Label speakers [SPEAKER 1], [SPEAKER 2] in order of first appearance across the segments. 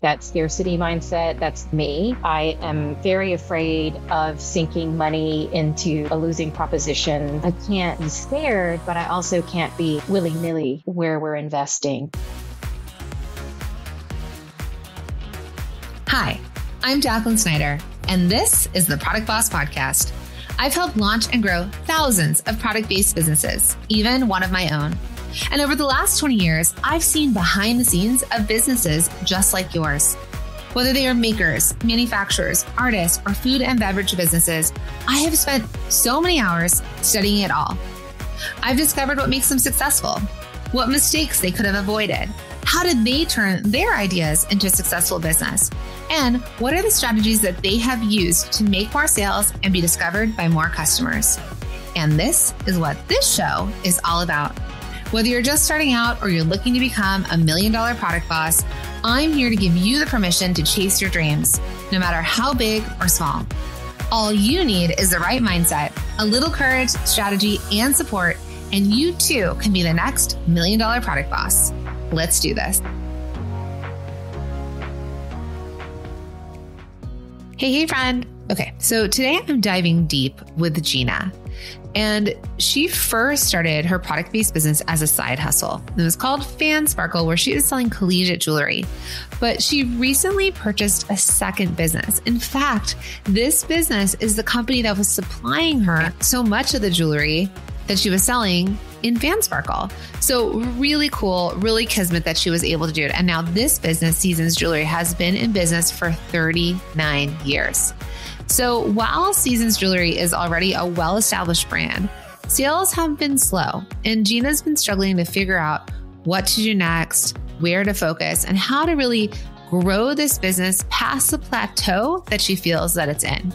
[SPEAKER 1] That scarcity mindset, that's me. I am very afraid of sinking money into a losing proposition. I can't be scared, but I also can't be willy-nilly where we're investing.
[SPEAKER 2] Hi, I'm Jacqueline Snyder, and this is the Product Boss Podcast. I've helped launch and grow thousands of product-based businesses, even one of my own. And over the last 20 years, I've seen behind the scenes of businesses just like yours. Whether they are makers, manufacturers, artists, or food and beverage businesses, I have spent so many hours studying it all. I've discovered what makes them successful, what mistakes they could have avoided, how did they turn their ideas into a successful business, and what are the strategies that they have used to make more sales and be discovered by more customers. And this is what this show is all about. Whether you're just starting out or you're looking to become $1 million product boss, I'm here to give you the permission to chase your dreams, no matter how big or small. All you need is the right mindset, a little courage, strategy, and support, and you too can be the next $1 million product boss. Let's do this. Hey, friend. Okay, so today I'm diving deep with Gina. And she first started her product-based business as a side hustle. It was called Fan Sparkle, where she was selling collegiate jewelry. But she recently purchased a second business. In fact, this business is the company that was supplying her so much of the jewelry that she was selling in Fan Sparkle. So really cool, really kismet that she was able to do it. And now this business, Seasons Jewelry, has been in business for 39 years. So while Seasons Jewelry is already a well-established brand, sales have been slow, and Gina's been struggling to figure out what to do next, where to focus, and how to really grow this business past the plateau that she feels that it's in.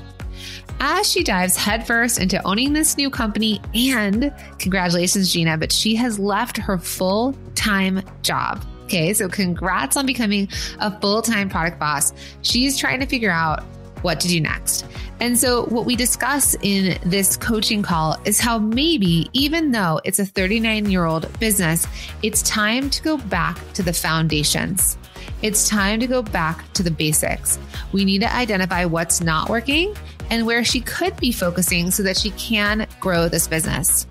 [SPEAKER 2] As she dives headfirst into owning this new company, and congratulations, Gina, but she has left her full-time job. Okay, so congrats on becoming a full-time product boss. She's trying to figure out what to do next. And so what we discuss in this coaching call is how maybe, even though it's a 39-year-old business, it's time to go back to the foundations. It's time to go back to the basics. We need to identify what's not working and where she could be focusing so that she can grow this business.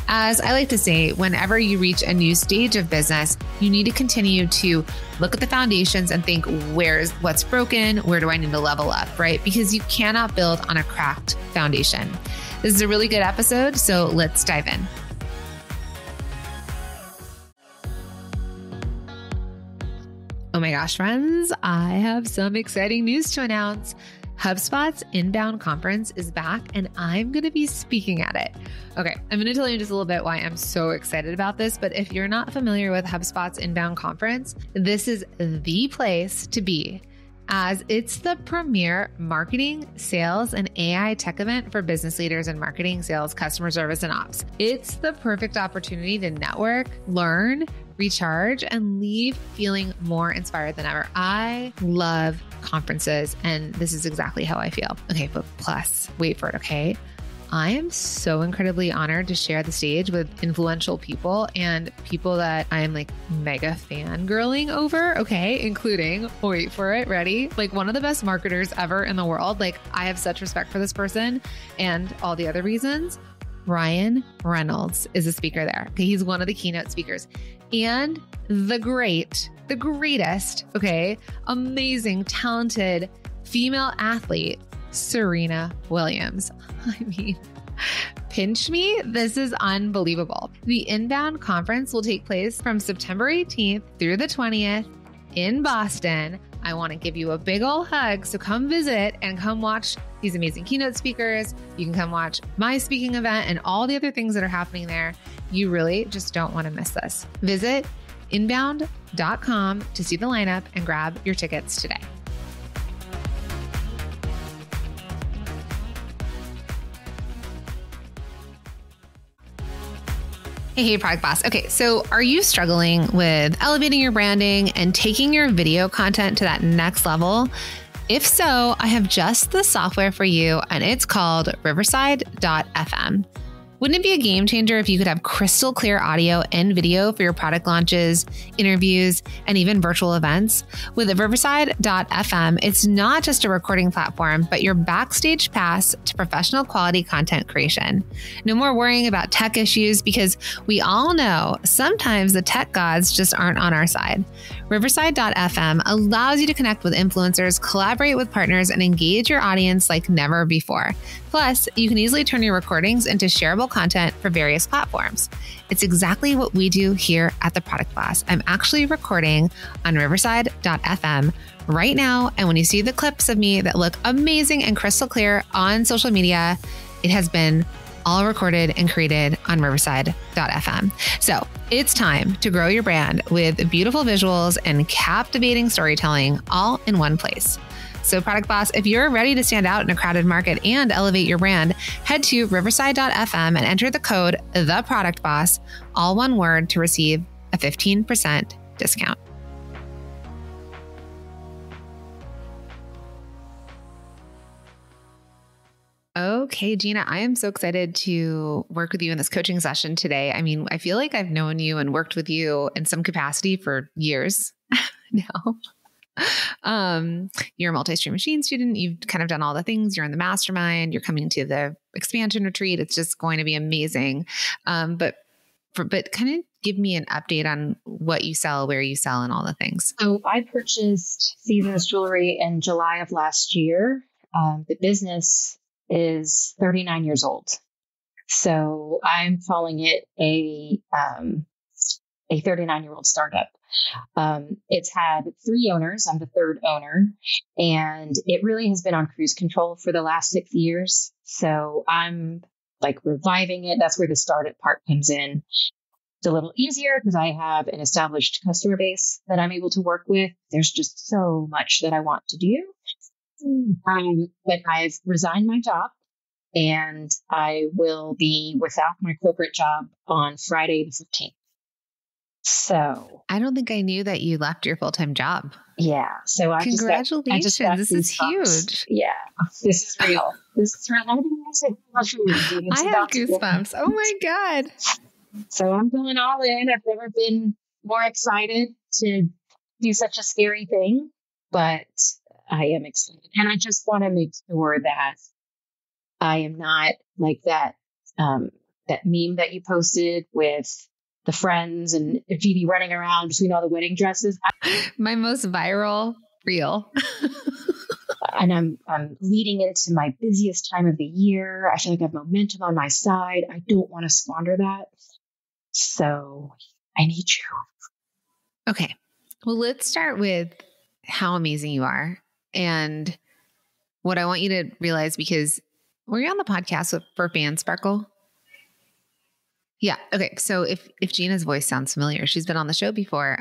[SPEAKER 2] As I like to say, whenever you reach a new stage of business, you need to continue to look at the foundations and think, what's broken? Where do I need to level up, right? Because you cannot build on a cracked foundation. This is a really good episode, so let's dive in. Oh my gosh, friends, I have some exciting news to announce. HubSpot's Inbound Conference is back, and I'm going to be speaking at it. Okay, I'm going to tell you just a little bit why I'm so excited about this, but if you're not familiar with HubSpot's Inbound Conference, this is the place to be, as it's the premier marketing, sales, and AI tech event for business leaders in marketing, sales, customer service, and ops. It's the perfect opportunity to network, learn, recharge, and leave feeling more inspired than ever. I love conferences, and this is exactly how I feel. Okay, but plus, wait for it, okay? I am so incredibly honored to share the stage with influential people and people that I am like mega fangirling over, okay? Including, wait for it, ready? Like one of the best marketers ever in the world. Like I have such respect for this person and all the other reasons. Ryan Reynolds is a speaker there. Okay, he's one of the keynote speakers. And the greatest, okay, amazing, talented female athlete, Serena Williams. I mean, pinch me. This is unbelievable. The Inbound Conference will take place from September 18th through the 20th in Boston. I want to give you a big ol' hug. So come visit and come watch these amazing keynote speakers. You can come watch my speaking event and all the other things that are happening there. You really just don't want to miss this. Visit inbound.com to see the lineup and grab your tickets today. Hey, Product Boss. Okay, so are you struggling with elevating your branding and taking your video content to that next level? If so, I have just the software for you, and it's called Riverside.fm. Wouldn't it be a game changer if you could have crystal clear audio and video for your product launches, interviews, and even virtual events? With Riverside.fm, it's not just a recording platform, but your backstage pass to professional quality content creation. No more worrying about tech issues, because we all know sometimes the tech gods just aren't on our side. Riverside.fm allows you to connect with influencers, collaborate with partners, and engage your audience like never before. Plus, you can easily turn your recordings into shareable content for various platforms. It's exactly what we do here at The Product Boss. I'm actually recording on Riverside.fm right now, and when you see the clips of me that look amazing and crystal clear on social media, it has been all recorded and created on Riverside.fm. So it's time to grow your brand with beautiful visuals and captivating storytelling all in one place. So Product Boss, if you're ready to stand out in a crowded market and elevate your brand, head to Riverside.fm and enter the code The Product Boss, all one word, to receive a 15% discount. Okay, Gina, I am so excited to work with you in this coaching session today. I mean, I feel like I've known you and worked with you in some capacity for years now. You're a multi-stream machine student. You've kind of done all the things. You're in the mastermind. You're coming to the expansion retreat. It's just going to be amazing. But kind of give me an update on what you sell, where you sell, and all the things.
[SPEAKER 1] So I purchased Seasons Jewelry in July of last year. The business is 39 years old. So I'm calling it a 39-year-old startup. It's had 3 owners. I'm the 3rd owner, and it really has been on cruise control for the last 6 years. So I'm like reviving it. That's where the startup part comes in. It's a little easier because I have an established customer base that I'm able to work with. There's just so much that I want to do. But I've resigned my job, and I will be without my corporate job on Friday the 15th. So
[SPEAKER 2] I don't think I knew that you left your full-time job.
[SPEAKER 1] Yeah. So
[SPEAKER 2] congratulations. This is huge.
[SPEAKER 1] Yeah. This is real. This is real.
[SPEAKER 2] I have goosebumps. Oh my God.
[SPEAKER 1] So I'm going all in. I've never been more excited to do such a scary thing, but I am excited. And I just want to make sure that I am not like that meme that you posted with the friends and Phoebe running around between all the wedding dresses.
[SPEAKER 2] My most viral reel.
[SPEAKER 1] And I'm leading into my busiest time of the year. I feel like I have momentum on my side. I don't want to squander that. So I need you.
[SPEAKER 2] Okay. Well, let's start with how amazing you are. And what I want you to realize, because were you on the podcast for Fan Sparkle? Yeah. Okay. So if Gina's voice sounds familiar, she's been on the show before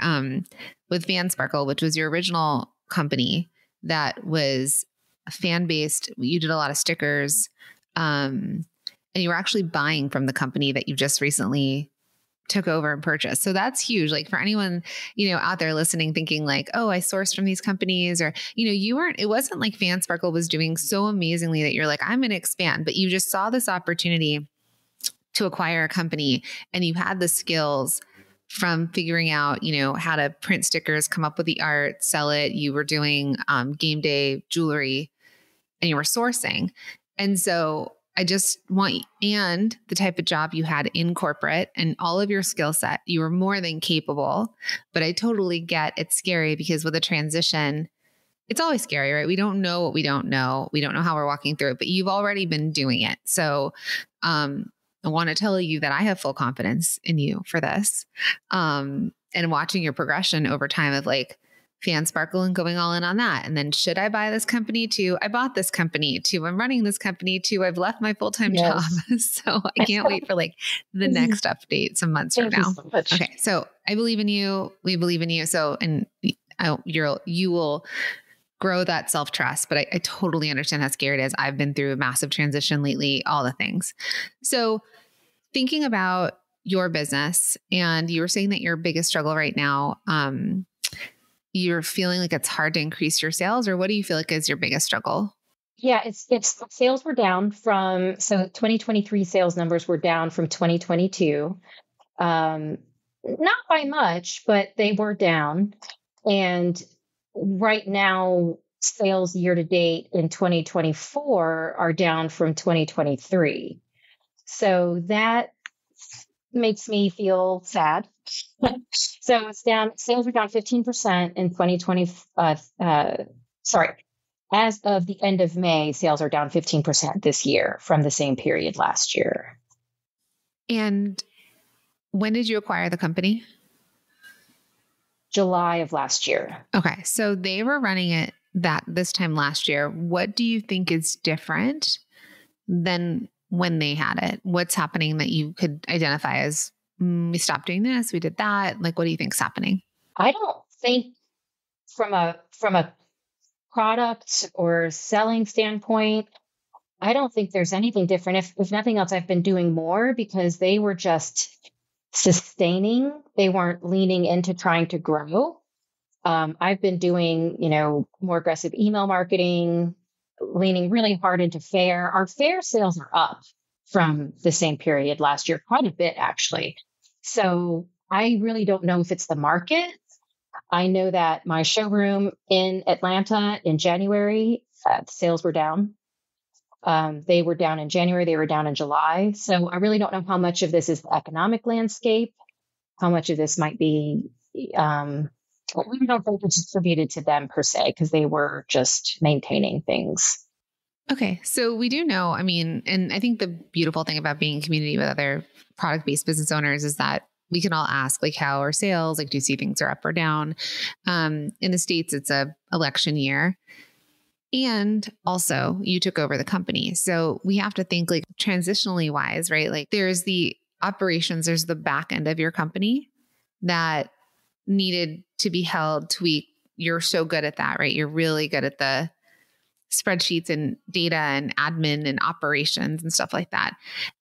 [SPEAKER 2] with Fan Sparkle, which was your original company that was fan-based. You did a lot of stickers, and you were actually buying from the company that you just recently took over and purchased. So that's huge. Like for anyone, out there listening, thinking like, oh, I sourced from these companies, or, it wasn't like Fan Sparkle was doing so amazingly that you're like, I'm going to expand, but you just saw this opportunity to acquire a company, and you had the skills from figuring out, how to print stickers, come up with the art, sell it. You were doing game day jewelry, and you were sourcing. And so I just want, and the type of job you had in corporate and all of your skill set, you were more than capable. But I totally get it's scary, because with a transition, it's always scary, right? We don't know what we don't know. We don't know how we're walking through it, but you've already been doing it. So I want to tell you that I have full confidence in you for this. And watching your progression over time of like Fan Sparkle and going all in on that. And then, should I buy this company? To I bought this company. To I'm running this company. To I've left my full-time job. So I can't wait for like the next update some months from now. Okay. So I believe in you. We believe in you. So, and you will grow that self-trust, but I totally understand how scary it is. I've been through a massive transition lately, all the things. So thinking about your business, and you were saying that your biggest struggle right now, you're feeling like it's hard to increase your sales, or what do you feel like is your biggest struggle?
[SPEAKER 1] Yeah, it's sales were down from, so 2023 sales numbers were down from 2022. Um, Not by much, but they were down. And right now, sales year to date in 2024 are down from 2023. So that makes me feel sad. So it's down, sales are down 15% in 2020. Sorry, as of the end of May, sales are down 15% this year from the same period last year.
[SPEAKER 2] And when did you acquire the company?
[SPEAKER 1] July of last year.
[SPEAKER 2] Okay. So they were running it that this time last year. What do you think is different than when they had it? What's happening that you could identify as we stopped doing this, we did that? Like, what do you think's happening?
[SPEAKER 1] I don't think from a product or selling standpoint, I don't think there's anything different. If nothing else, I've been doing more because they were just sustaining. They weren't leaning into trying to grow. I've been doing, more aggressive email marketing, leaning really hard into Fair. Our Fair sales are up from the same period last year, quite a bit actually. So I really don't know if it's the market. I know that my showroom in Atlanta in January, sales were down. They were down in January, they were down in July. So I really don't know how much of this is the economic landscape, how much of this might be, we don't think it's attributed to them per se, because they were just maintaining things.
[SPEAKER 2] Okay. So we do know, and I think the beautiful thing about being in community with other product-based business owners is that we can all ask, like, how are sales? Like, do you see things are up or down? In the States, it's a election year. And also you took over the company. So we have to think like transitionally wise, right? Like there's the operations, there's the back end of your company that needed to be held, tweaked. You're so good at that, right? You're really good at the spreadsheets and data and admin and operations and stuff like that.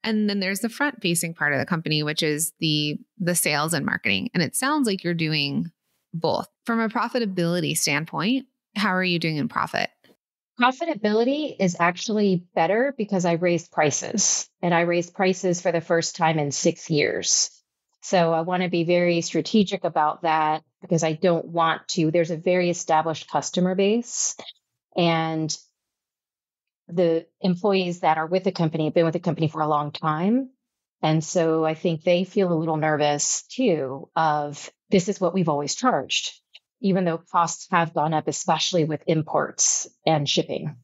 [SPEAKER 2] And then there's the front facing part of the company, which is the sales and marketing. And it sounds like you're doing both. From a profitability standpoint, how are you doing in profit?
[SPEAKER 1] Profitability is actually better because I raised prices, and I raised prices for the first time in 6 years. So I want to be very strategic about that because I don't want to. There's a very established customer base, and the employees that are with the company have been with the company for a long time. And so I think they feel a little nervous too of this is what we've always charged, even though costs have gone up, especially with imports and shipping.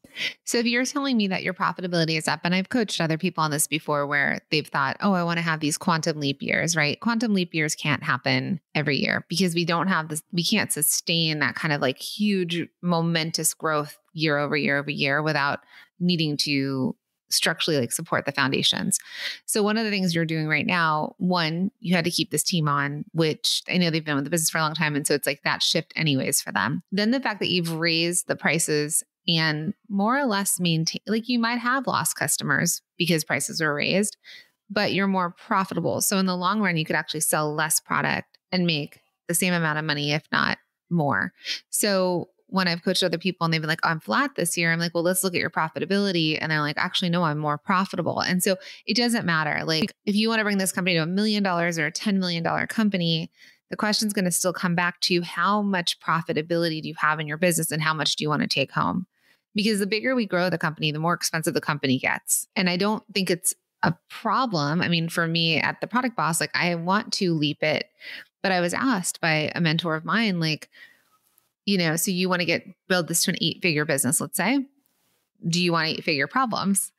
[SPEAKER 2] So if you're telling me that your profitability is up, and I've coached other people on this before where they've thought, oh, I want to have these quantum leap years, right? Quantum leap years can't happen every year because we don't have this, we can't sustain that kind of like huge momentous growth year over year over year without needing to structurally like support the foundations. So one of the things you're doing right now, one, you had to keep this team on, which I know they've been with the business for a long time. And so it's like that shift anyways for them. Then the fact that you've raised the prices and more or less maintain, like you might have lost customers because prices were raised, but you're more profitable. So in the long run, you could actually sell less product and make the same amount of money, if not more. So when I've coached other people and they've been like, oh, I'm flat this year, I'm like, well, let's look at your profitability. And they're like, actually, no, I'm more profitable. And so it doesn't matter. Like if you want to bring this company to $1 million or a $10 million company, the question is going to still come back to how much profitability do you have in your business and how much do you want to take home? Because the bigger we grow the company, the more expensive the company gets. And I don't think it's a problem. I mean, for me at the Product Boss, like I want to leap it, but I was asked by a mentor of mine, like, so you want to build this to an 8-figure business, let's say. Do you want 8-figure problems?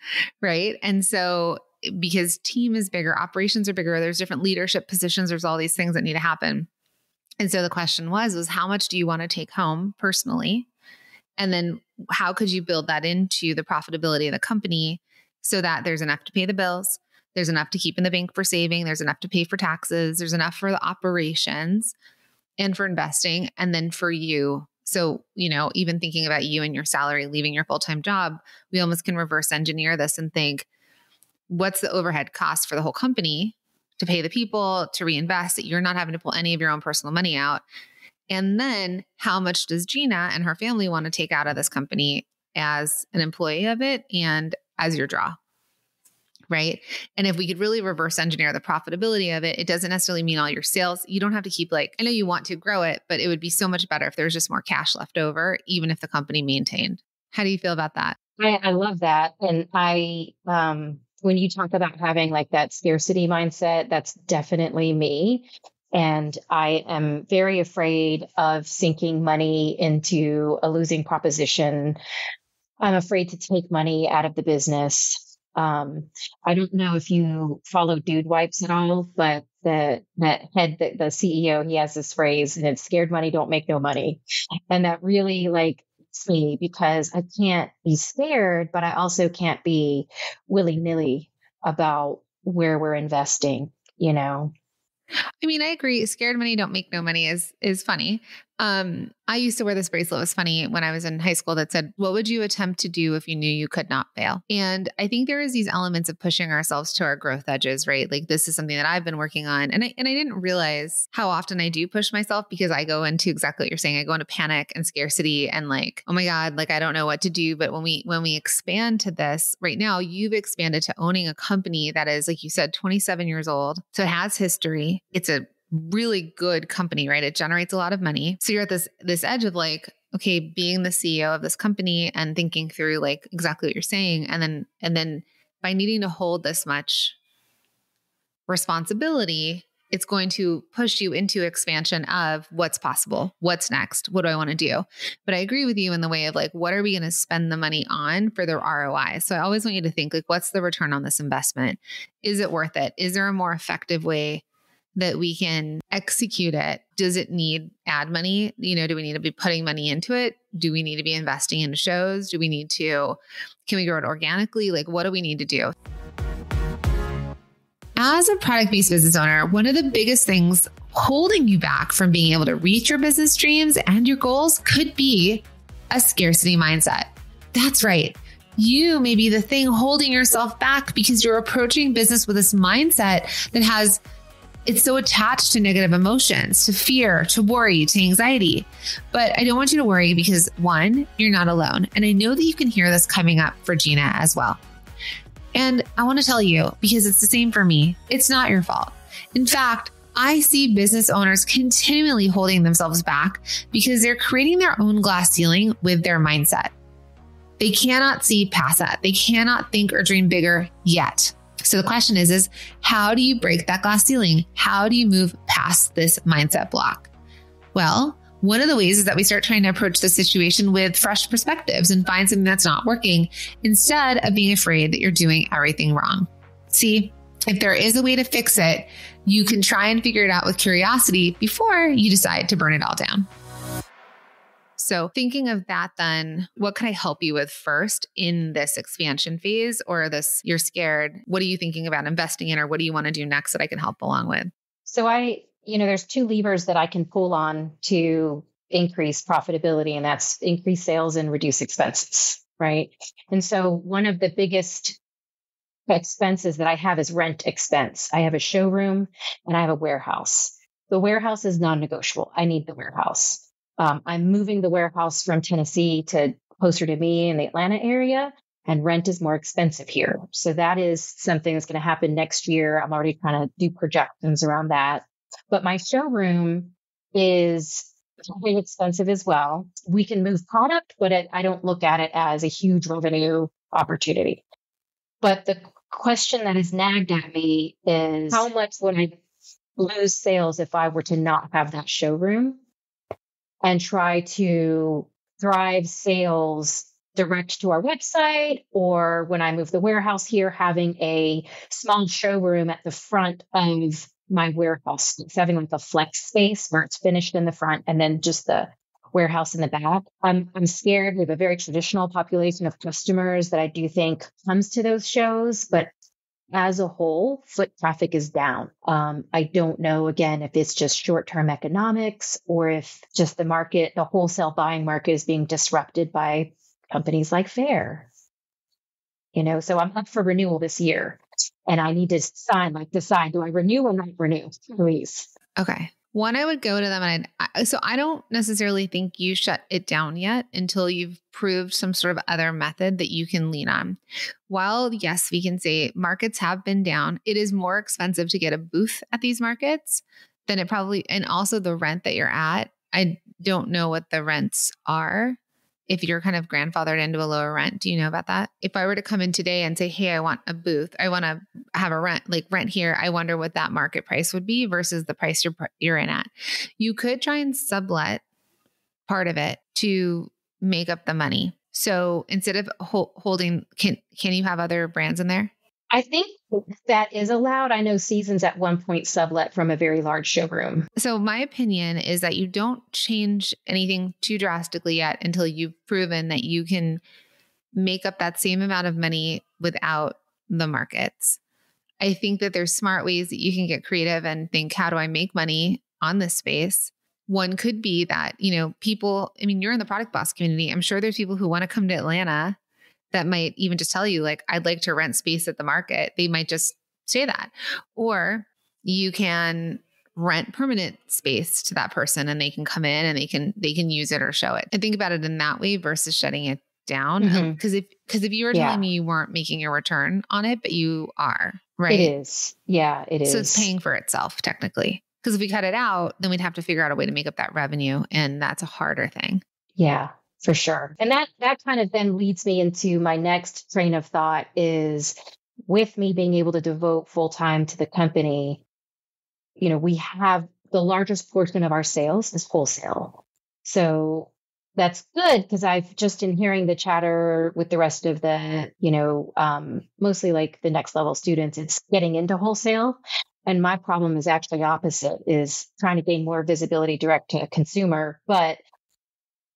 [SPEAKER 2] Right. And so because team is bigger, operations are bigger, there's different leadership positions, there's all these things that need to happen. And so the question was how much do you want to take home personally? And then how could you build that into the profitability of the company so that there's enough to pay the bills, there's enough to keep in the bank for saving, there's enough to pay for taxes, there's enough for the operations and for investing, and then for you. So, even thinking about you and your salary, leaving your full-time job, we almost can reverse engineer this and think, what's the overhead cost for the whole company to pay the people, to reinvest, that you're not having to pull any of your own personal money out? And then how much does Gina and her family want to take out of this company? as an employee of it and as your draw. Right. And if we could really reverse engineer the profitability of it, it doesn't necessarily mean all your sales. You don't have to keep I know you want to grow it, but it would be so much better if there's just more cash left over, even if the company maintained. How do you feel about that?
[SPEAKER 1] I love that. And when you talk about having that scarcity mindset, that's definitely me. And I am very afraid of sinking money into a losing proposition. I'm afraid to take money out of the business. I don't know if you follow Dude Wipes at all, but the CEO, he has this phrase, and it's scared money don't make no money. And that really hits me, because I can't be scared, but I also can't be willy-nilly about where we're investing,
[SPEAKER 2] I mean, I agree. Scared money don't make no money is funny. I used to wear this bracelet. It was funny when I was in high school that said, what would you attempt to do if you knew you could not fail? And I think there is these elements of pushing ourselves to our growth edges, right? This is something that I've been working on. And I didn't realize how often I do push myself, because I go into exactly what you're saying. I go into panic and scarcity and oh my God, I don't know what to do. But when we expand to this right now, you've expanded to owning a company that is, like you said, 27 years old. So it has history. It's a really good company, right? It generates a lot of money. So you're at this edge of okay, being the CEO of this company and thinking through exactly what you're saying. And then by needing to hold this much responsibility, it's going to push you into expansion of what's possible. What's next? What do I want to do? But I agree with you in the way of what are we going to spend the money on for the ROI? So I always want you to think what's the return on this investment? Is it worth it? Is there a more effective way that we can execute it? Does it need ad money? Do we need to be putting money into it? Do we need to be investing in shows? Can we grow it organically? What do we need to do? As a product-based business owner, one of the biggest things holding you back from being able to reach your business dreams and your goals could be a scarcity mindset. That's right. You may be the thing holding yourself back because you're approaching business with this mindset that it's so attached to negative emotions, to fear, to worry, to anxiety. But I don't want you to worry, because one, you're not alone. And I know that you can hear this coming up for Gina as well. And I want to tell you, because it's the same for me, it's not your fault. In fact, I see business owners continually holding themselves back because they're creating their own glass ceiling with their mindset. They cannot see past that. They cannot think or dream bigger yet. So the question is how do you break that glass ceiling? How do you move past this mindset block? Well, one of the ways is that we start trying to approach the situation with fresh perspectives and find something that's not working, instead of being afraid that you're doing everything wrong. See, if there is a way to fix it, you can try and figure it out with curiosity before you decide to burn it all down. So thinking of that, then what can I help you with first in this expansion phase, or this, you're scared? What are you thinking about investing in, or what do you want to do next that I can help along with?
[SPEAKER 1] So there's two levers that I can pull on to increase profitability, and that's increase sales and reduce expenses, right? And so one of the biggest expenses that I have is rent expense. I have a showroom and I have a warehouse. The warehouse is non-negotiable. I need the warehouse. I'm moving the warehouse from Tennessee to closer to me in the Atlanta area, and rent is more expensive here. So that is something that's going to happen next year. I'm already trying to do projections around that. But my showroom is very expensive as well. We can move product, but I don't look at it as a huge revenue opportunity. But the question that has nagged at me is, how much would I lose sales if I were to not have that showroom and try to drive sales direct to our website, or when I move the warehouse here, having a small showroom at the front of my warehouse. It's having a flex space where it's finished in the front and then just the warehouse in the back. I'm scared. We have a very traditional population of customers that I do think comes to those shows, but as a whole, foot traffic is down. I don't know, again, if it's just short-term economics or if just the market, the wholesale buying market is being disrupted by companies like Faire. So I'm up for renewal this year and I need to decide, do I renew or not renew, please?
[SPEAKER 2] Okay. One, I would go to them and so I don't necessarily think you shut it down yet until you've proved some sort of other method that you can lean on. While yes, we can say markets have been down, it is more expensive to get a booth at these markets than it probably, and also the rent that you're at. I don't know what the rents are. If you're kind of grandfathered into a lower rent, do you know about that? If I were to come in today and say, hey, I want a booth, I want to have a rent here, I wonder what that market price would be versus the price you're in at. You could try and sublet part of it to make up the money. So instead of holding, can you have other brands in there?
[SPEAKER 1] I think that is allowed. I know Seasons at one point sublet from a very large showroom.
[SPEAKER 2] So my opinion is that you don't change anything too drastically yet until you've proven that you can make up that same amount of money without the markets. I think that there's smart ways that you can get creative and think, how do I make money on this space? One could be that, people, you're in the Product Boss community. I'm sure there's people who want to come to Atlanta that might even just tell you, like, I'd like to rent space at the market. They might just say that. Or you can rent permanent space to that person and they can come in and they can use it or show it. And think about it in that way versus shutting it down. Because if you were telling me you weren't making a return on it, but you are, right?
[SPEAKER 1] It is. Yeah, it is.
[SPEAKER 2] So it's paying for itself technically. Because if we cut it out, then we'd have to figure out a way to make up that revenue. And that's a harder thing.
[SPEAKER 1] Yeah. For sure. And that kind of then leads me into my next train of thought is with me being able to devote full time to the company, we have the largest portion of our sales is wholesale. So that's good because I've just in hearing the chatter with the rest of the, mostly like the next level students, it's getting into wholesale. And my problem is actually opposite, is trying to gain more visibility direct to consumer. But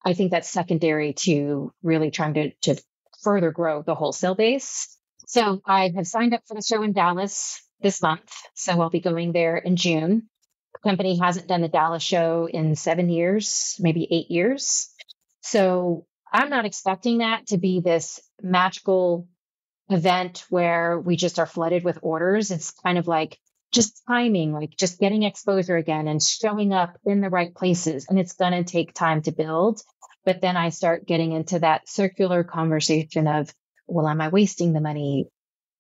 [SPEAKER 1] I think that's secondary to really trying to further grow the wholesale base. So I have signed up for the show in Dallas this month. So I'll be going there in June. The company hasn't done the Dallas show in 7 years, maybe 8 years. So I'm not expecting that to be this magical event where we just are flooded with orders. It's kind of like just timing, like just getting exposure again and showing up in the right places. And it's going to take time to build. But then I start getting into that circular conversation of, well, am I wasting the money?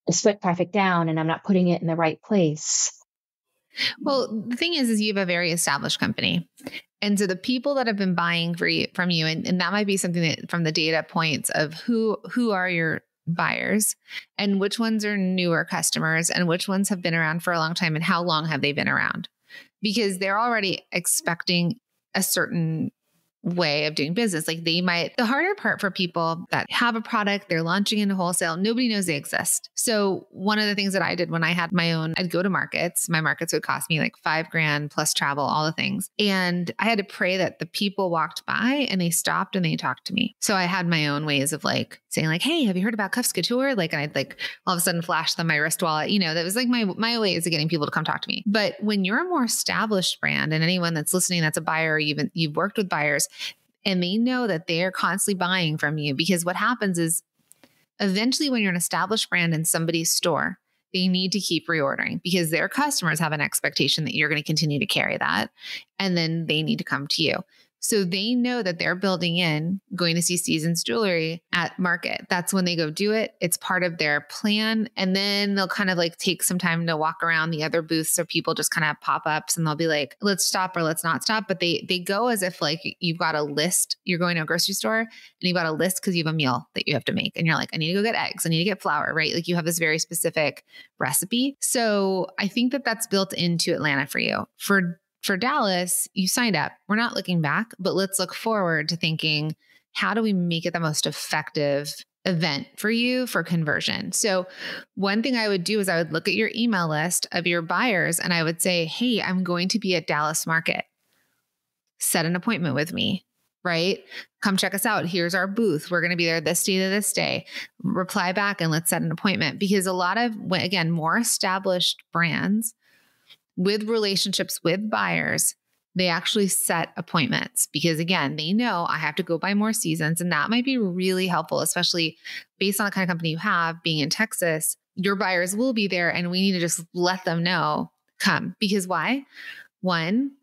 [SPEAKER 1] Is foot traffic down and I'm not putting it in the right place?
[SPEAKER 2] Well, the thing is you have a very established company. And so the people that have been buying from you, and that might be something that from the data points of who are your buyers and which ones are newer customers and which ones have been around for a long time and how long have they been around? Because they're already expecting a certain way of doing business. Like the harder part for people that have a product, they're launching into wholesale, nobody knows they exist. So one of the things that I did when I had my own, I'd go to markets. My markets would cost me like $5,000 plus travel, all the things. And I had to pray that the people walked by and they stopped and they talked to me. So I had my own ways of like saying like, hey, have you heard about Cuffs Couture? Like, and I'd like all of a sudden flash them my wrist wallet. That was like my ways of getting people to come talk to me. But when you're a more established brand and anyone that's listening, that's a buyer, you've worked with buyers, and they know that they're constantly buying from you, because what happens is eventually when you're an established brand in somebody's store, they need to keep reordering because their customers have an expectation that you're going to continue to carry that. And then they need to come to you. So they know that they're building in going to see Seasons jewelry at market. That's when they go do it. It's part of their plan. And then they'll kind of like take some time to walk around the other booths. So people just kind of have pop-ups and they'll be like, let's stop or let's not stop. But they go as if like you've got a list. You're going to a grocery store and you've got a list because you have a meal that you have to make. And you're like, I need to go get eggs. I need to get flour, right? Like you have this very specific recipe. So I think that that's built into Atlanta for you. For Dallas, you signed up. We're not looking back, but let's look forward to thinking, how do we make it the most effective event for you for conversion? So one thing I would do is I would look at your email list of your buyers and I would say, hey, I'm going to be at Dallas Market. Set an appointment with me, right? Come check us out. Here's our booth. We're going to be there this day to this day. Reply back and let's set an appointment. Because a lot of, again, more established brands with relationships with buyers, they actually set appointments because again, they know I have to go buy more Seasons, and that might be really helpful, especially based on the kind of company you have being in Texas. Your buyers will be there and we need to just let them know, come. Because why? One,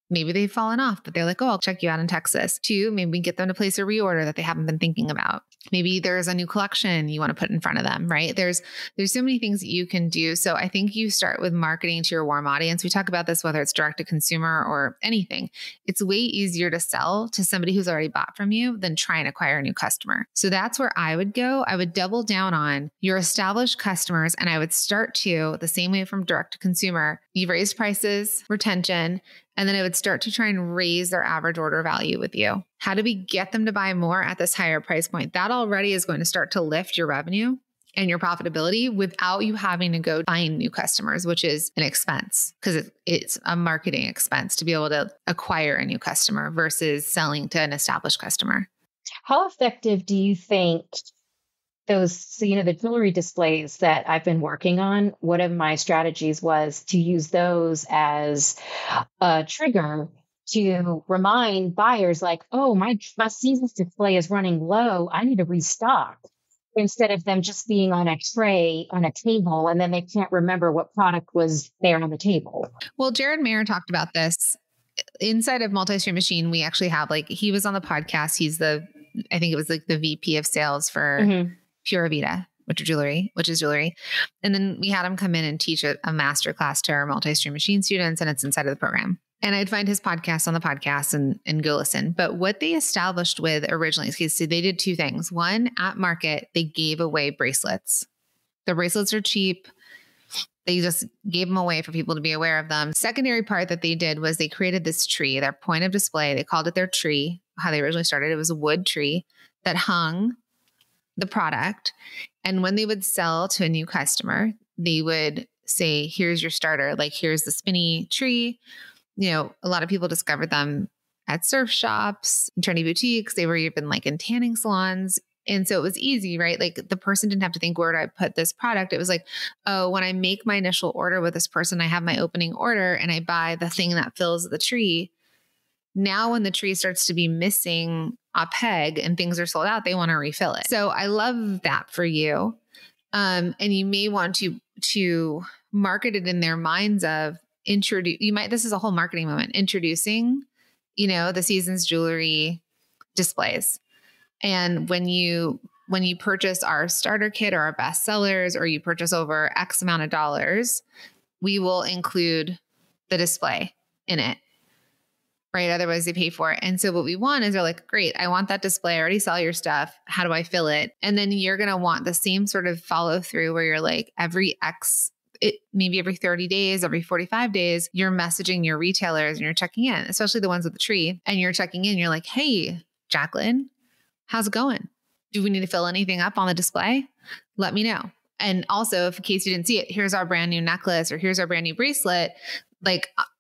[SPEAKER 2] maybe they've fallen off, but they're like, oh, I'll check you out in Texas. 2, maybe we get them to place a reorder that they haven't been thinking about. Maybe there's a new collection you want to put in front of them, right? There's so many things that you can do. So I think you start with marketing to your warm audience. We talk about this, whether it's direct to consumer or anything. It's way easier to sell to somebody who's already bought from you than try and acquire a new customer. So that's where I would go. I would double down on your established customers, and I would start to the same way from direct to consumer. You've raised prices, retention, and then I would start to try and raise their average order value with you. How do we get them to buy more at this higher price point? That already is going to start to lift your revenue and your profitability without you having to go find new customers, which is an expense because it's a marketing expense to be able to acquire a new customer versus selling to an established customer.
[SPEAKER 1] How effective do you think the jewelry displays that I've been working on, one of my strategies was to use those as a trigger to remind buyers like, oh, my season's display is running low. I need to restock, instead of them just being on a tray on a table and then they can't remember what product was there on the table.
[SPEAKER 2] Well, Jared Mayer talked about this inside of Multi-Stream Machine. We actually have he was on the podcast. He's I think it was the VP of sales for Pura Vida, which is jewelry. And then we had him come in and teach a masterclass to our Multi-Stream Machine students, and it's inside of the program. And I'd find his podcast on the podcast and go listen. But what they established with originally, so they did 2 things. One, at market, they gave away bracelets. The bracelets are cheap. They just gave them away for people to be aware of them. Secondary part that they did was they created this tree, their point of display. They called it their tree, how they originally started. It was a wood tree that hung the product. And when they would sell to a new customer, they would say, here's your starter. Here's the spinny tree. A lot of people discovered them at surf shops, trendy boutiques. They were even in tanning salons. And so it was easy, right? The person didn't have to think, where do I put this product? It was oh, when I make my initial order with this person, I have my opening order and I buy the thing that fills the tree. Now, when the tree starts to be missing a peg and things are sold out, they want to refill it. So I love that for you. And you may want to market it in their minds of this is a whole marketing moment, introducing, the season's jewelry displays. And when you purchase our starter kit or our best sellers, or you purchase over X amount of dollars, we will include the display in it. Right? Otherwise they pay for it. And so what we want is they're great, I want that display. I already sell your stuff. How do I fill it? And then you're going to want the same sort of follow through where you're maybe every 30 days, every 45 days, you're messaging your retailers and you're checking in, especially the ones with the tree. And you're checking in. You're like, hey, Jacqueline, how's it going? Do we need to fill anything up on the display? Let me know. And also, if in case you didn't see it, here's our brand new necklace or here's our brand new bracelet.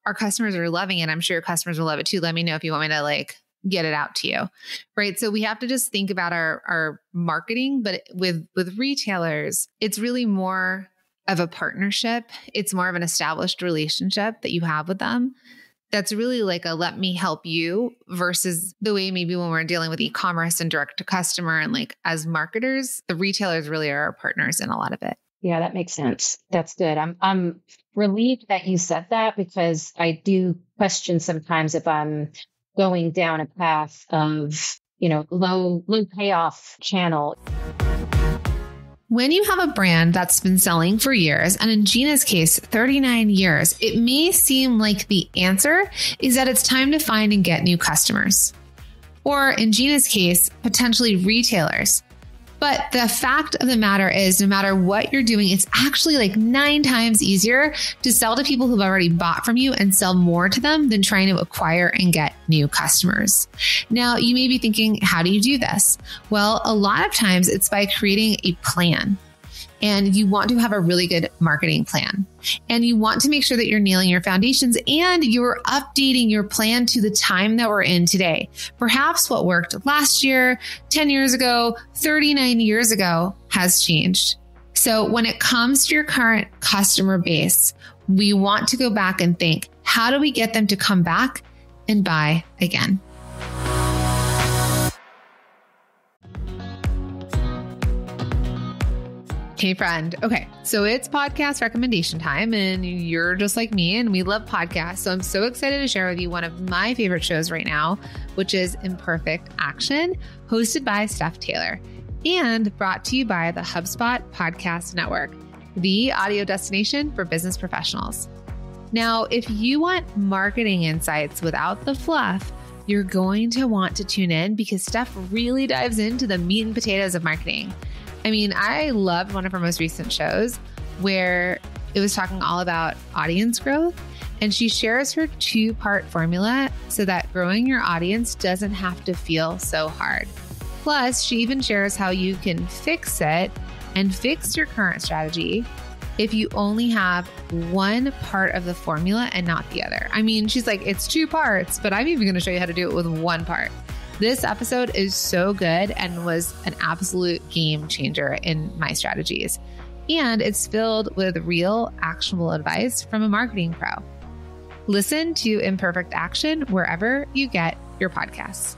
[SPEAKER 2] Our customers are loving it. I'm sure your customers will love it too. Let me know if you want me to get it out to you. Right. So we have to just think about our marketing, but with retailers, it's really more of a partnership. It's more of an established relationship that you have with them. That's really a let me help you versus the way maybe when we're dealing with e-commerce and direct to customer and as marketers, the retailers really are our partners in a lot of it.
[SPEAKER 1] Yeah, that makes sense. That's good. I'm relieved that you said that, because I do question sometimes if I'm going down a path of, low payoff channel.
[SPEAKER 2] When you have a brand that's been selling for years, and in Gina's case, 39 years, it may seem like the answer is that it's time to find and get new customers. Or in Gina's case, potentially retailers. But the fact of the matter is, no matter what you're doing, it's actually 9 times easier to sell to people who've already bought from you and sell more to them than trying to acquire and get new customers. Now, you may be thinking, how do you do this? Well, a lot of times it's by creating a plan. And you want to have a really good marketing plan. And you want to make sure that you're nailing your foundations and you're updating your plan to the time that we're in today. Perhaps what worked last year, 10 years ago, 39 years ago has changed. So when it comes to your current customer base, we want to go back and think, how do we get them to come back and buy again? Hey friend. Okay. So it's podcast recommendation time and you're just like me and we love podcasts. So I'm so excited to share with you one of my favorite shows right now, which is Imperfect Action, hosted by Steph Taylor and brought to you by the HubSpot Podcast Network, the audio destination for business professionals. Now, if you want marketing insights without the fluff, you're going to want to tune in because Steph really dives into the meat and potatoes of marketing. I mean, I loved one of her most recent shows where it was talking all about audience growth. And she shares her 2-part formula so that growing your audience doesn't have to feel so hard. Plus, she even shares how you can fix it and fix your current strategy if you only have one part of the formula and not the other. I mean, she's like, it's 2 parts, but I'm even going to show you how to do it with 1 part. This episode is so good and was an absolute game changer in my strategies. And it's filled with real, actionable advice from a marketing pro. Listen to Imperfect Action wherever you get your podcasts.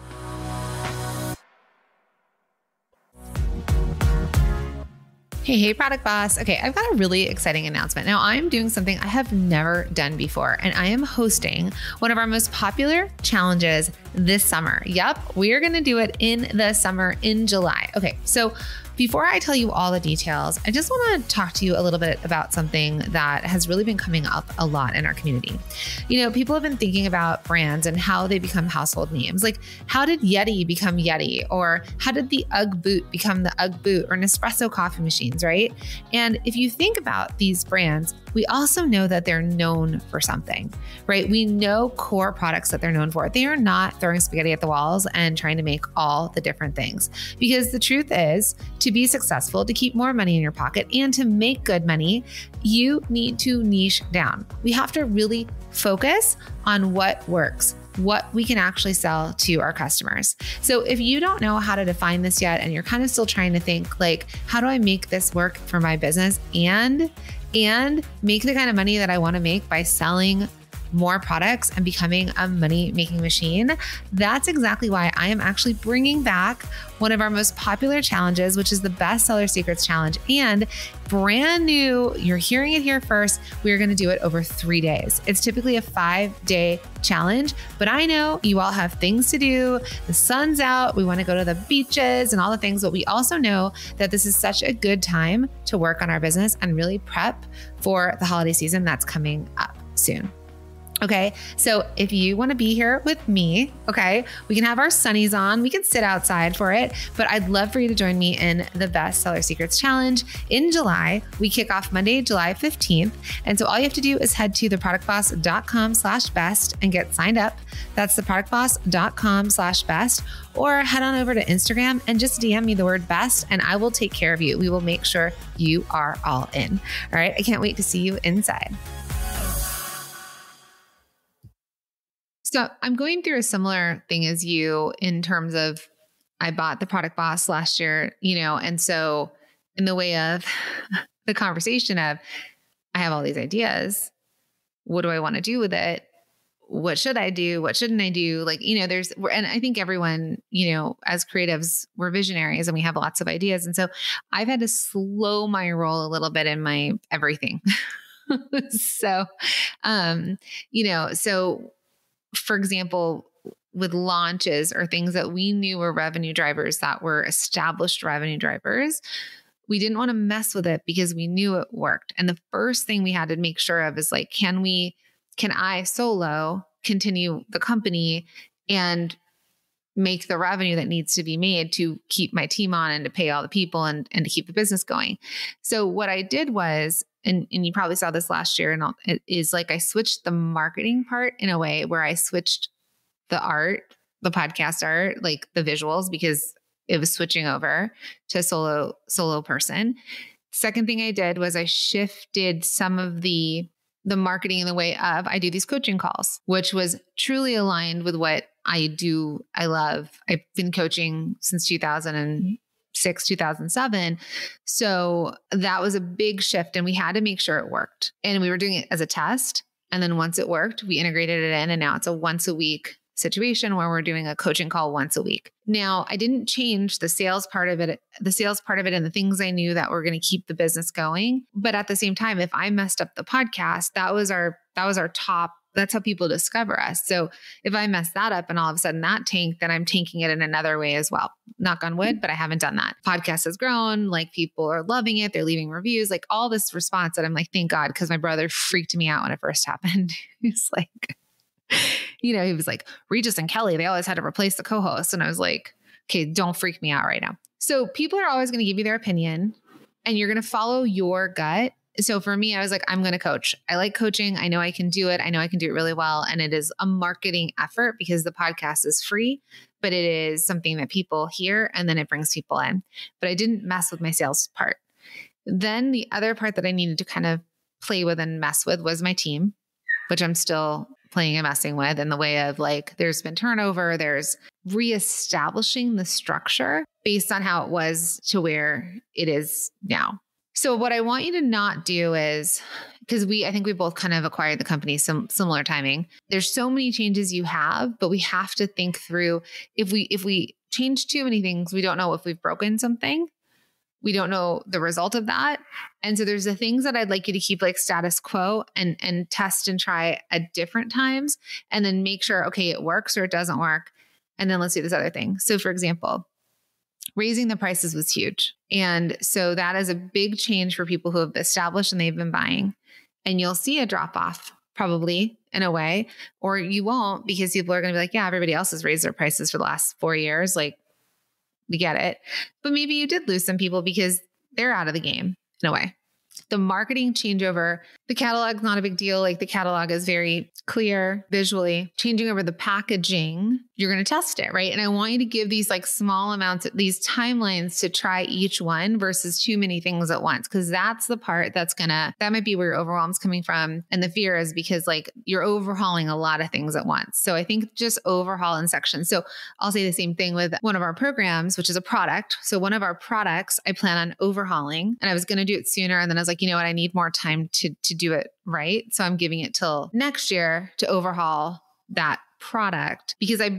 [SPEAKER 2] Hey, Product Boss. Okay, I've got a really exciting announcement. Now, I'm doing something I have never done before, and I am hosting one of our most popular challenges this summer. Yep, we are going to do it in the summer in July. Okay, so before I tell you all the details, I just want to talk to you a little bit about something that has really been coming up a lot in our community. You know, people have been thinking about brands and how they become household names. Like, how did Yeti become Yeti? Or how did the UGG boot become the UGG boot, or Nespresso coffee machines, right? And if you think about these brands, we also know that they're known for something, right? We know core products that they're known for. They are not throwing spaghetti at the walls and trying to make all the different things. Because the truth is, to be successful, to keep more money in your pocket, and to make good money, you need to niche down. We have to really focus on what works, what we can actually sell to our customers. So if you don't know how to define this yet, and you're kind of still trying to think like, how do I make this work for my business and make the kind of money that I want to make by selling more products and becoming a money-making machine, that's exactly why I am actually bringing back one of our most popular challenges, which is the Best Seller Secrets Challenge. And brand new, you're hearing it here first, we're going to do it over 3 days. It's typically a 5-day challenge, but I know you all have things to do. The sun's out. We want to go to the beaches and all the things, but we also know that this is such a good time to work on our business and really prep for the holiday season that's coming up soon. Okay, so if you want to be here with me, okay, we can have our sunnies on. We can sit outside for it, but I'd love for you to join me in the Best Seller Secrets Challenge in July. We kick off Monday, July 15th. And so all you have to do is head to theproductboss.com/best and get signed up. That's theproductboss.com/best, or head on over to Instagram and just DM me the word best and I will take care of you. We will make sure you are all in. All right, I can't wait to see you inside. So I'm going through a similar thing as you in terms of I bought the Product Boss last year, you know, and so in the way of the conversation of I have all these ideas. What do I want to do with it? What should I do? What shouldn't I do? Like, you know, and I think everyone, you know, as creatives, we're visionaries and we have lots of ideas. And so I've had to slow my roll a little bit in my everything. So, you know, so for example, with launches or things that we knew were revenue drivers that were established revenue drivers, we didn't want to mess with it because we knew it worked. And the first thing we had to make sure of is like, can I solo continue the company and make the revenue that needs to be made to keep my team on and to pay all the people and to keep the business going? So what I did was, and you probably saw this last year, and it is like I switched the marketing part in a way where I switched the art, the podcast art, like the visuals, because it was switching over to solo person. Second thing I did was I shifted some of the marketing in the way of I do these coaching calls, which was truly aligned with what I do. I love. I've been coaching since 2006, 2007. So that was a big shift and we had to make sure it worked. And we were doing it as a test. And then once it worked, we integrated it in and now it's a once a week situation where we're doing a coaching call once a week. Now, I didn't change the sales part of it and the things I knew that were going to keep the business going. But at the same time, if I messed up the podcast, that was our top. That's how people discover us. So if I mess that up and all of a sudden that tanked, then I'm tanking it in another way as well. Knock on wood, but I haven't done that. Podcast has grown. Like people are loving it. They're leaving reviews, like all this response that I'm like, thank God. Cause my brother freaked me out when it first happened. He's like, he was like, Regis and Kelly, they always had to replace the co-host. And I was like, okay, don't freak me out right now. So people are always going to give you their opinion and you're going to follow your gut. So for me, I was like, I'm going to coach. I like coaching. I know I can do it. I know I can do it really well. And it is a marketing effort because the podcast is free, but it is something that people hear and then it brings people in. But I didn't mess with my sales part. Then the other part that I needed to kind of play with and mess with was my team, which I'm still playing and messing with in the way of like, there's been turnover, there's reestablishing the structure based on how it was to where it is now. So what I want you to not do is, because I think we both kind of acquired the company some similar timing. There's so many changes you have, but we have to think through if we change too many things, we don't know if we've broken something. We don't know the result of that. And so there's the things that I'd like you to keep like status quo and test and try at different times and then make sure, okay, it works or it doesn't work. And then let's do this other thing. So for example, raising the prices was huge. And so that is a big change for people who have established and they've been buying. And you'll see a drop off probably in a way, or you won't because people are going to be like, yeah, everybody else has raised their prices for the last 4 years. Like we get it. But maybe you did lose some people because they're out of the game in a way. The marketing changeover, the catalog's not a big deal. Like the catalog is very clear visually. Changing over the packaging, you're going to test it, right? And I want you to give these like small amounts, these timelines to try each one versus too many things at once. Cause that's the part that might be where your overwhelm's coming from. And the fear is because like you're overhauling a lot of things at once. So I think just overhaul in sections. So I'll say the same thing with one of our programs, which is a product. So one of our products I plan on overhauling and I was going to do it sooner. And then I was like, you know what? I need more time to do it right. So I'm giving it till next year to overhaul that product because I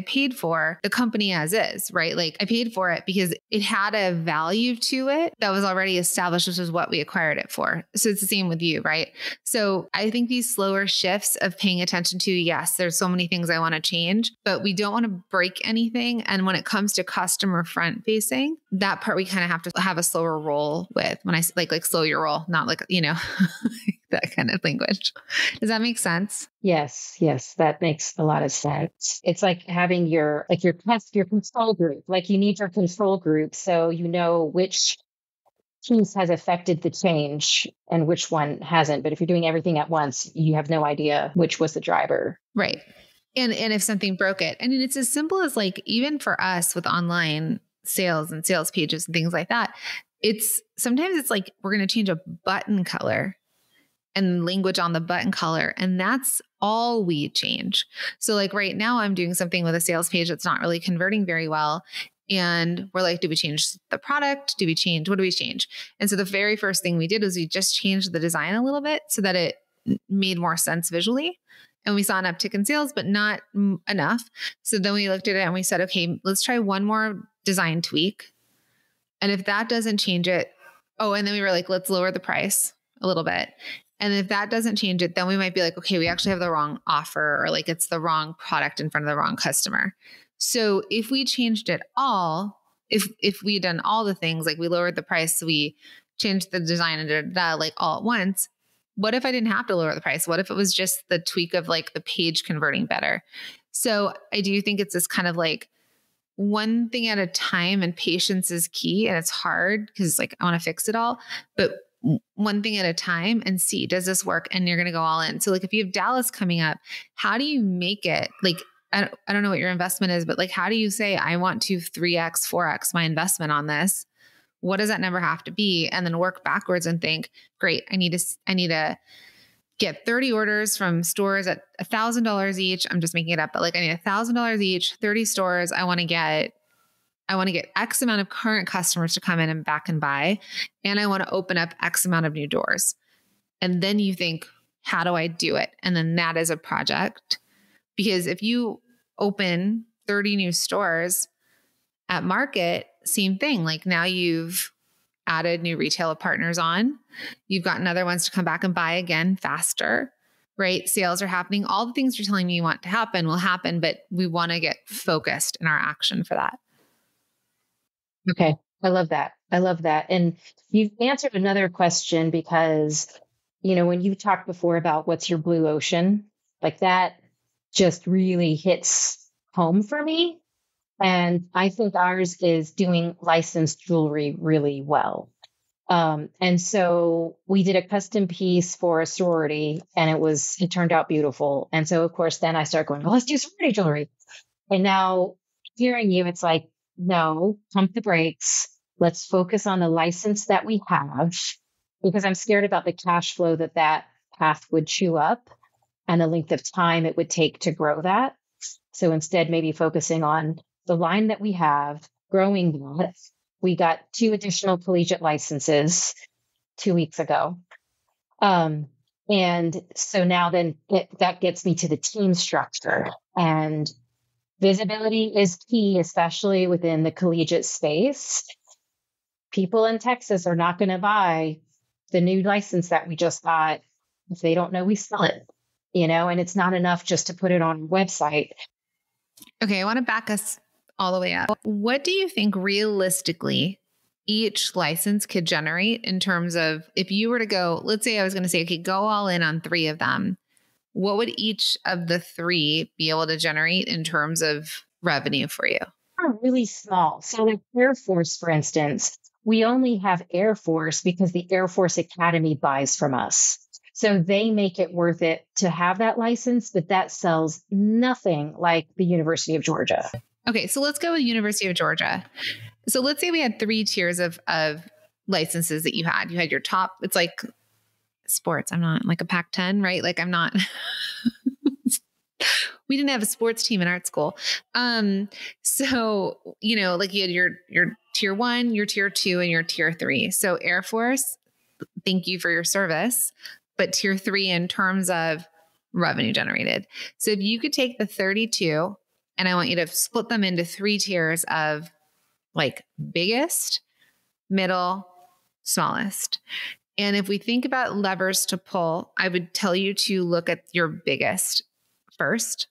[SPEAKER 2] paid for the company as is, right? Like I paid for it because it had a value to it that was already established, which is what we acquired it for. So it's the same with you, right? So I think these slower shifts of paying attention to, yes, there's so many things I want to change, but we don't want to break anything. And when it comes to customer front facing, that part we kind of have to have a slower roll with. When I like slow your roll, not like, that kind of language. Does that make sense?
[SPEAKER 1] Yes, that makes a lot of sense. It's like having your control group. Like you need your control group so you know which piece has affected the change and which one hasn't. But if you're doing everything at once, you have no idea which was the driver.
[SPEAKER 2] Right. And if something broke it. And it's as simple as like, even for us with online sales and sales pages and things like that, sometimes it's like, we're going to change a button color and language on the button color. And that's all we change. So like right now I'm doing something with a sales page that's not really converting very well. And we're like, do we change the product? What do we change? And so the very first thing we did was we just changed the design a little bit so that it made more sense visually. And we saw an uptick in sales, but not enough. So then we looked at it and we said, okay, let's try one more design tweak. And if that doesn't change it, and then we were like, let's lower the price a little bit. And if that doesn't change it, then we might be like, okay, we actually have the wrong offer or like it's the wrong product in front of the wrong customer. So if we changed it all, if we had done all the things, like we lowered the price, we changed the design and like all at once, what if I didn't have to lower the price? What if it was just the tweak of like the page converting better? So I do think it's this kind of like one thing at a time, and patience is key. And it's hard because like I want to fix it all, but one thing at a time and see, does this work? And you're going to go all in. So like if you have Dallas coming up, how do you make it like, I don't know what your investment is, but like, how do you say, I want to 3x, 4x my investment on this? What does that number have to be? And then work backwards and think, great, I need to get 30 orders from stores at $1,000 each. I'm just making it up, but like I need $1,000 each, 30 stores. I want to get X amount of current customers to come in and back and buy. And I want to open up X amount of new doors. And then you think, how do I do it? And then that is a project, Because if you open 30 new stores at market, same thing. Like now you've added new retailer partners on, you've gotten other ones to come back and buy again faster, right? Sales are happening. All the things you're telling me you want to happen will happen, but we want to get focused in our action for that.
[SPEAKER 1] Okay. I love that. I love that. And you've answered another question because, when you talked before about what's your blue ocean, like that just really hits home for me. And I think ours is doing licensed jewelry really well. And so we did a custom piece for a sorority and it turned out beautiful. And so of course, then I start going, well, let's do sorority jewelry. And now hearing you, it's like, no, pump the brakes. Let's focus on the license that we have, because I'm scared about the cash flow that path would chew up and the length of time it would take to grow that. So instead, maybe focusing on the line that we have, growing that. We got 2 additional collegiate licenses 2 weeks ago. And so now then that gets me to the team structure, and visibility is key, especially within the collegiate space. People in Texas are not going to buy the new license that we just got if they don't know we sell it, and it's not enough just to put it on a website.
[SPEAKER 2] Okay, I want to back us all the way up. What do you think realistically each license could generate in terms of, if you were to go, let's say I was going to say, okay, go all in on 3 of them. What would each of the 3 be able to generate in terms of revenue for you?
[SPEAKER 1] Really small. So like Air Force, for instance, we only have Air Force because the Air Force Academy buys from us. So they make it worth it to have that license, but that sells nothing like the University of Georgia.
[SPEAKER 2] Okay, so let's go with University of Georgia. So let's say we had 3 tiers of licenses that you had. You had your top, it's like sports. I'm not like a Pac-10, right? Like I'm not, we didn't have a sports team in art school. So, like you had your tier 1, your tier 2, and your tier 3. So Air Force, thank you for your service, but tier 3 in terms of revenue generated. So if you could take the 32 and I want you to split them into 3 tiers of like biggest, middle, smallest. And if we think about levers to pull, I would tell you to look at your biggest first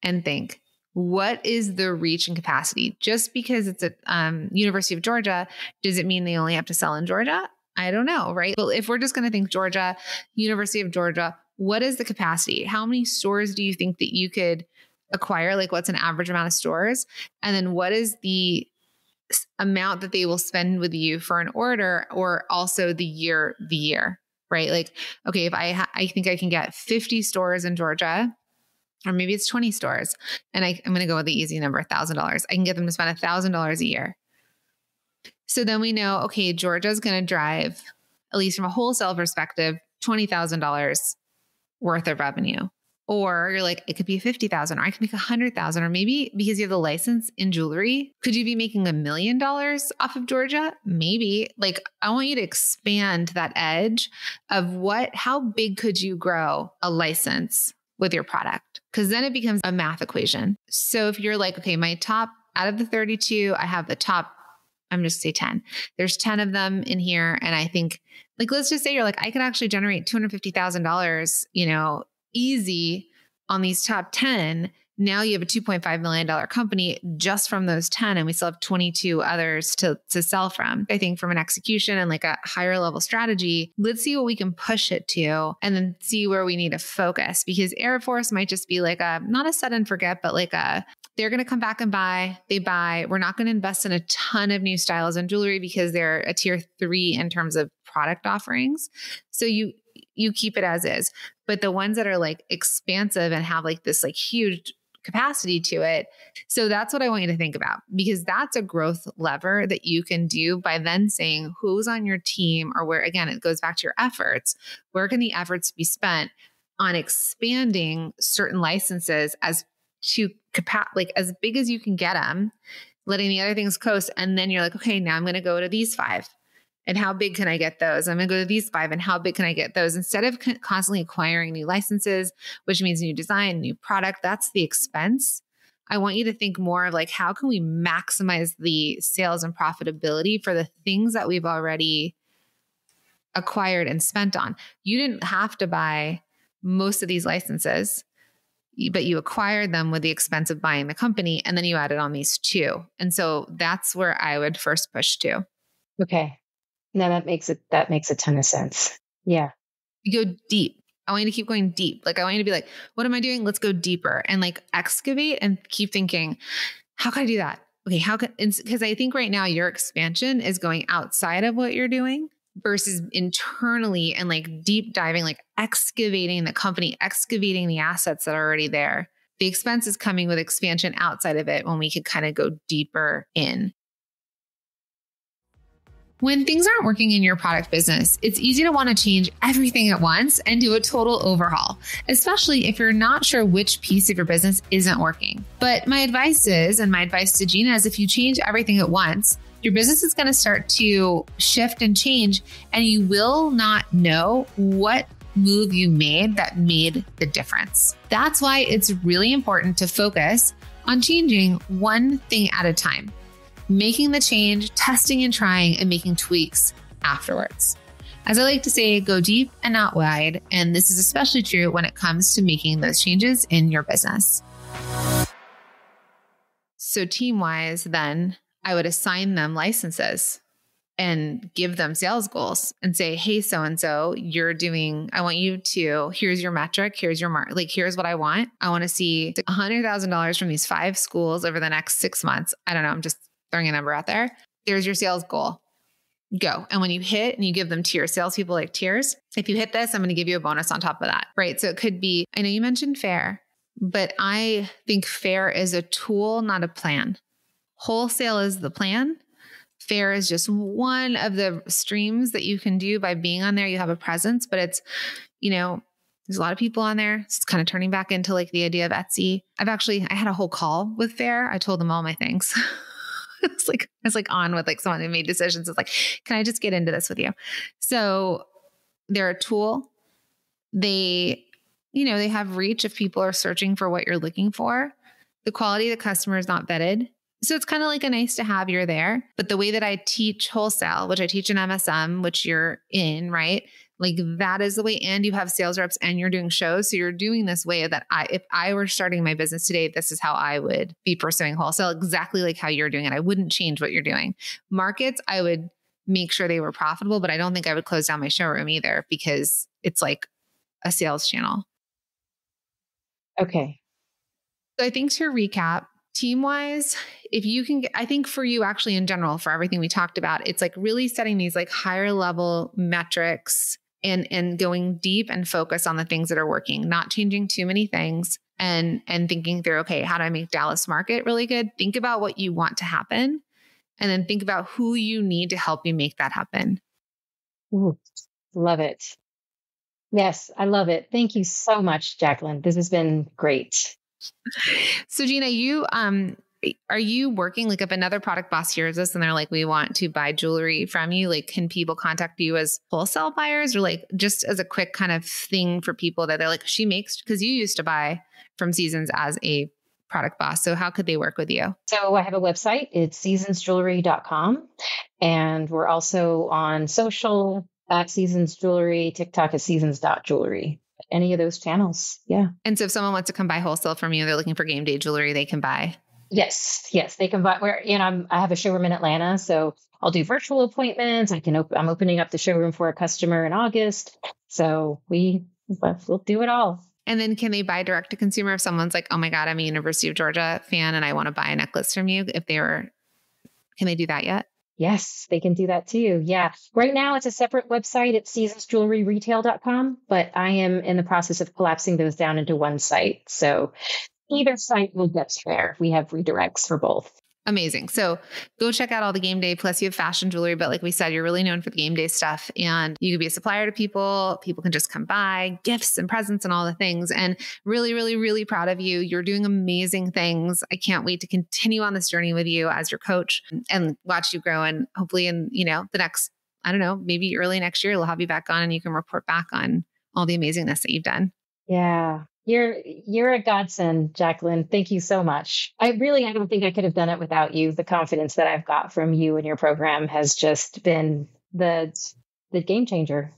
[SPEAKER 2] and think, what is the reach and capacity? Just because it's a University of Georgia, does it mean they only have to sell in Georgia? I don't know, right? But if we're just going to think Georgia, University of Georgia, what is the capacity? How many stores do you think that you could acquire? Like what's an average amount of stores? And then what is the amount that they will spend with you for an order, or also the year, right? Like, okay, if I think I can get 50 stores in Georgia, or maybe it's 20 stores, and I'm going to go with the easy number, $1,000. I can get them to spend $1,000 a year. So then we know, okay, Georgia's going to drive, at least from a wholesale perspective, $20,000 worth of revenue. Or you're like, it could be 50,000, or I can make 100,000, or maybe because you have the license in jewelry, could you be making $1 million off of Georgia? Maybe. Like, I want you to expand that edge of how big could you grow a license with your product? Because then it becomes a math equation. So if you're like, okay, my top out of the 32, I have the top, I'm just say 10. There's 10 of them in here. And I think, like, let's just say you're like, I could actually generate $250,000, easy on these top 10. Now you have a $2.5 million company just from those 10, and we still have 22 others to sell from. I think from an execution and like a higher level strategy, let's see what we can push it to, and then see where we need to focus, because Air Force might just be like not a set and forget, but like they're going to come back and buy. They buy. We're not going to invest in a ton of new styles and jewelry because they're a tier 3 in terms of product offerings. So you keep it as is. But the ones that are like expansive and have like this like huge capacity to it. So that's what I want you to think about, because that's a growth lever that you can do by then saying who's on your team, or where, again, it goes back to your efforts. Where can the efforts be spent on expanding certain licenses as big as you can get them, letting the other things coast. And then you're like, okay, now I'm going to go to these 5. And how big can I get those? I'm going to go to these 5 and how big can I get those? Instead of constantly acquiring new licenses, which means new design, new product, that's the expense. I want you to think more of like, how can we maximize the sales and profitability for the things that we've already acquired and spent on? You didn't have to buy most of these licenses, but you acquired them with the expense of buying the company, and then you added on these 2. And so that's where I would first push to.
[SPEAKER 1] Okay. No, that makes a ton of sense. Yeah.
[SPEAKER 2] You go deep. I want you to keep going deep. Like I want you to be like, what am I doing? Let's go deeper and like excavate and keep thinking, how can I do that? Okay. Because I think right now your expansion is going outside of what you're doing versus internally and like deep diving, like excavating the company, excavating the assets that are already there. The expense is coming with expansion outside of it when we could kind of go deeper in. When things aren't working in your product business, it's easy to want to change everything at once and do a total overhaul, especially if you're not sure which piece of your business isn't working. But my advice to Gina is if you change everything at once, your business is going to start to shift and change, and you will not know what move you made that made the difference. That's why it's really important to focus on changing one thing at a time, making the change, testing and trying, and making tweaks afterwards. As I like to say, go deep and not wide. And this is especially true when it comes to making those changes in your business. So team-wise, then I would assign them licenses and give them sales goals and say, hey, so-and-so, I want you to, here's your metric, here's your here's what I want. I want to see $100,000 from these 5 schools over the next 6 months. I don't know. I'm just throwing a number out there. There's your sales goal. Go. And when you hit, and you give them tiers, salespeople like tiers. If you hit this, I'm going to give you a bonus on top of that, right? So it could be, I know you mentioned FAIR, but I think FAIR is a tool, not a plan. Wholesale is the plan. FAIR is just one of the streams that you can do by being on there. You have a presence, but it's, there's a lot of people on there. It's kind of turning back into like the idea of Etsy. I had a whole call with FAIR. I told them all my things. I was on with like someone who made decisions. It's like, can I just get into this with you? So they're a tool. They have reach if people are searching for what you're looking for. The quality of the customer is not vetted. So it's kind of like a nice to have, you're there. But the way that I teach wholesale, which I teach in MSM, which you're in, right? Like that is the way, and you have sales reps and you're doing shows. So you're doing this way that if I were starting my business today, this is how I would be pursuing wholesale, exactly like how you're doing it. I wouldn't change what you're doing. Markets, I would make sure they were profitable, but I don't think I would close down my showroom either because it's like a sales channel.
[SPEAKER 1] Okay.
[SPEAKER 2] So I think to recap, team-wise, if you can I think for you actually in general, for everything we talked about, it's like really setting these like higher level metrics and going deep and focus on the things that are working, not changing too many things and thinking through, okay, how do I make Dallas market really good? Think about what you want to happen and then think about who you need to help you make that happen.
[SPEAKER 1] Ooh, love it. Yes, I love it. Thank you so much, Jacqueline. This has been great.
[SPEAKER 2] So Gina, are you working, like if another product boss hears this and they're like, we want to buy jewelry from you, like can people contact you as wholesale buyers or like just as a quick kind of thing for people that they're like, she makes, because you used to buy from Seasons as a product boss. So how could they work with you?
[SPEAKER 1] So I have a website. It's seasonsjewelry.com. And we're also on social at Seasons Jewelry, TikTok at seasons.jewelry. Any of those channels. Yeah.
[SPEAKER 2] And so if someone wants to come buy wholesale from you, they're looking for game day jewelry, they can buy.
[SPEAKER 1] Yes, they can buy. I have a showroom in Atlanta, so I'll do virtual appointments. I'm opening up the showroom for a customer in August, so we'll do it all.
[SPEAKER 2] And then can they buy direct to consumer if someone's like, oh my God, I'm a University of Georgia fan and I want to buy a necklace from you? Can they do that yet?
[SPEAKER 1] Yes, they can do that too. Yeah. Right now it's a separate website at seasonsjewelryretail.com, but I am in the process of collapsing those down into one site. So either site will get there. We have redirects for both.
[SPEAKER 2] Amazing. So go check out all the game day. Plus you have fashion jewelry, but like we said, you're really known for the game day stuff and you could be a supplier to people. People can just come by, gifts and presents and all the things. And really, really, really proud of you. You're doing amazing things. I can't wait to continue on this journey with you as your coach and watch you grow. And hopefully in, the next I don't know, maybe early next year, we'll have you back on and you can report back on all the amazingness that you've done.
[SPEAKER 1] Yeah. You're a godsend, Jacqueline. Thank you so much. I don't think I could have done it without you. The confidence that I've got from you and your program has just been the game changer.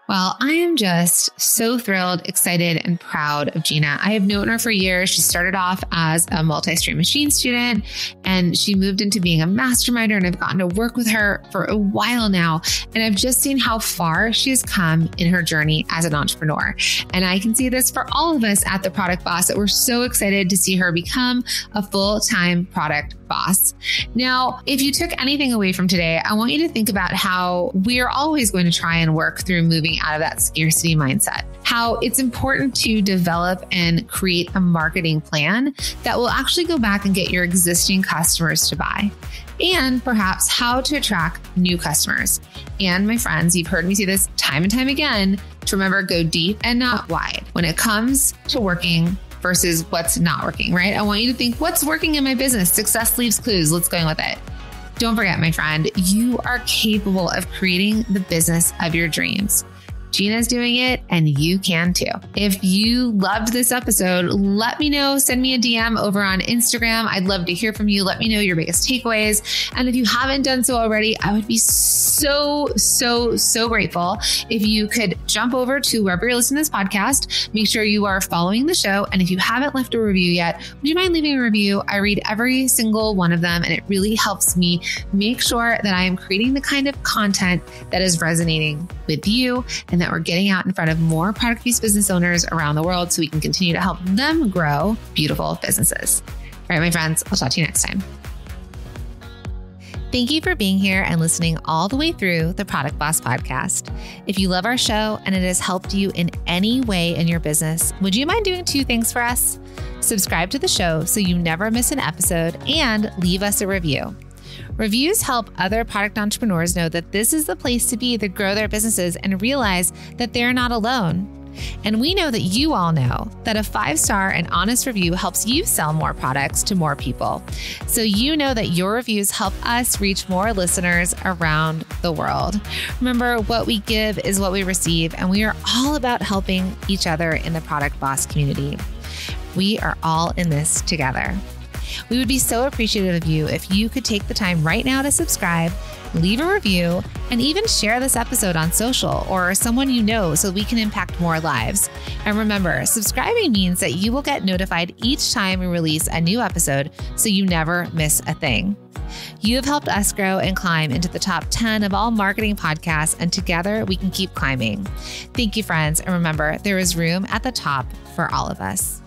[SPEAKER 2] Well, I am just so thrilled, excited, and proud of Gina. I have known her for years. She started off as a multi-stream machine student, and she moved into being a masterminder, and I've gotten to work with her for a while now. And I've just seen how far she has come in her journey as an entrepreneur. And I can see this for all of us at The Product Boss, that we're so excited to see her become a full-time product boss. Now, if you took anything away from today, I want you to think about how we're always going to try and work through moving out of that scarcity mindset, how it's important to develop and create a marketing plan that will actually go back and get your existing customers to buy, and perhaps how to attract new customers. And my friends, you've heard me say this time and time again, to remember, go deep and not wide when it comes to working versus what's not working, right? I want you to think, what's working in my business? Success leaves clues. Let's go with it. Don't forget, my friend, you are capable of creating the business of your dreams. Gina's doing it, and you can too. If you loved this episode, let me know. Send me a DM over on Instagram. I'd love to hear from you. Let me know your biggest takeaways. And if you haven't done so already, I would be so grateful if you could jump over to wherever you're listening to this podcast. Make sure you are following the show. And if you haven't left a review yet, would you mind leaving a review? I read every single one of them, and it really helps me make sure that I am creating the kind of content that is resonating with you, and that we're getting out in front of more product-based business owners around the world so we can continue to help them grow beautiful businesses. All right, my friends, I'll talk to you next time. Thank you for being here and listening all the way through the Product Boss podcast. If you love our show and it has helped you in any way in your business, would you mind doing 2 things for us? Subscribe to the show so you never miss an episode, and leave us a review. Reviews help other product entrepreneurs know that this is the place to be to grow their businesses and realize that they're not alone. And we know that you all know that a 5-star and honest review helps you sell more products to more people. So you know that your reviews help us reach more listeners around the world. Remember, what we give is what we receive, and we are all about helping each other in the Product Boss community. We are all in this together. We would be so appreciative of you if you could take the time right now to subscribe, leave a review, and even share this episode on social or someone you know so we can impact more lives. And remember, subscribing means that you will get notified each time we release a new episode so you never miss a thing. You have helped us grow and climb into the top 10 of all marketing podcasts, and together we can keep climbing. Thank you, friends. And remember, there is room at the top for all of us.